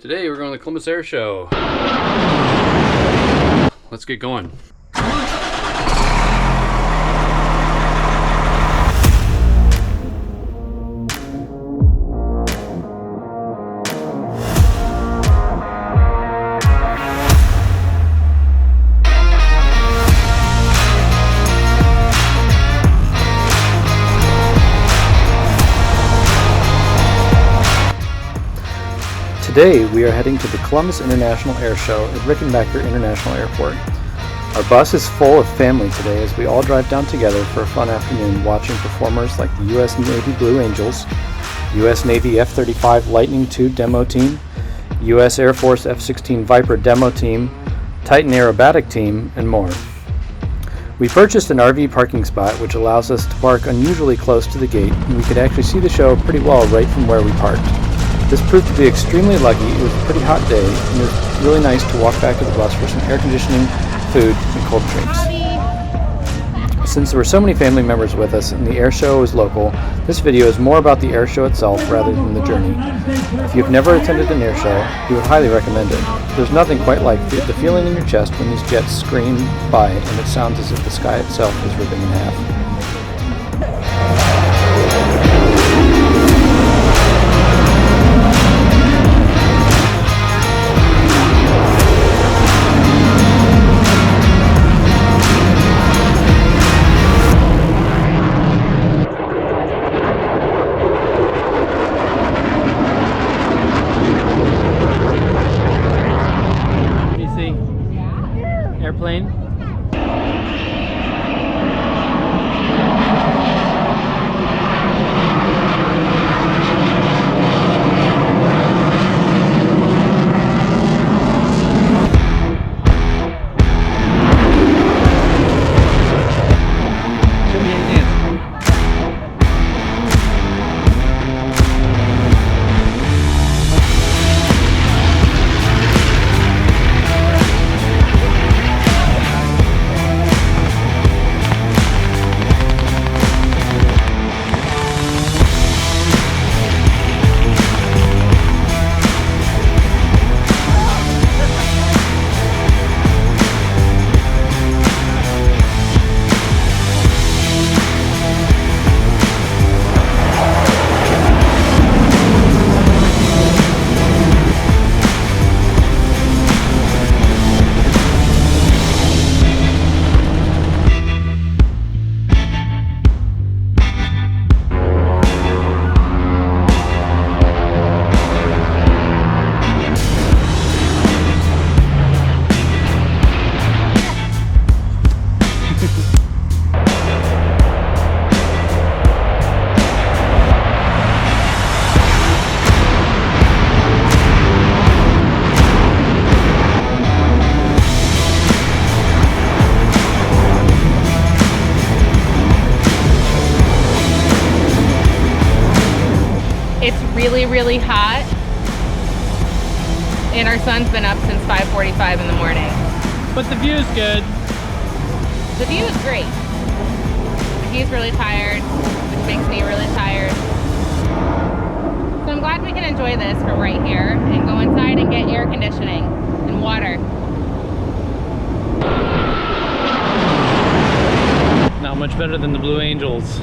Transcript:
Today we're going to the Columbus Airshow. Let's get going. Today we are heading to the Columbus International Airshow at Rickenbacker International Airport. Our bus is full of family today as we all drive down together for a fun afternoon watching performers like the U.S. Navy Blue Angels, U.S. Navy F-35 Lightning II Demo Team, U.S. Air Force F-16 Viper Demo Team, Titan Aerobatic Team, and more. We purchased an RV parking spot which allows us to park unusually close to the gate, and we could actually see the show pretty well right from where we parked. This proved to be extremely lucky. It was a pretty hot day, and it was really nice to walk back to the bus for some air conditioning, food, and cold drinks. Since there were so many family members with us and the air show is local, this video is more about the air show itself rather than the journey. If you've never attended an air show, we would highly recommend it. There's nothing quite like the feeling in your chest when these jets scream by and it sounds as if the sky itself is ripping in half. Airplane. It's really hot, and our son's been up since 5:45 in the morning. But the view's good. The view is great. He's really tired, which makes me really tired. So I'm glad we can enjoy this from right here and go inside and get air conditioning and water. Not much better than the Blue Angels.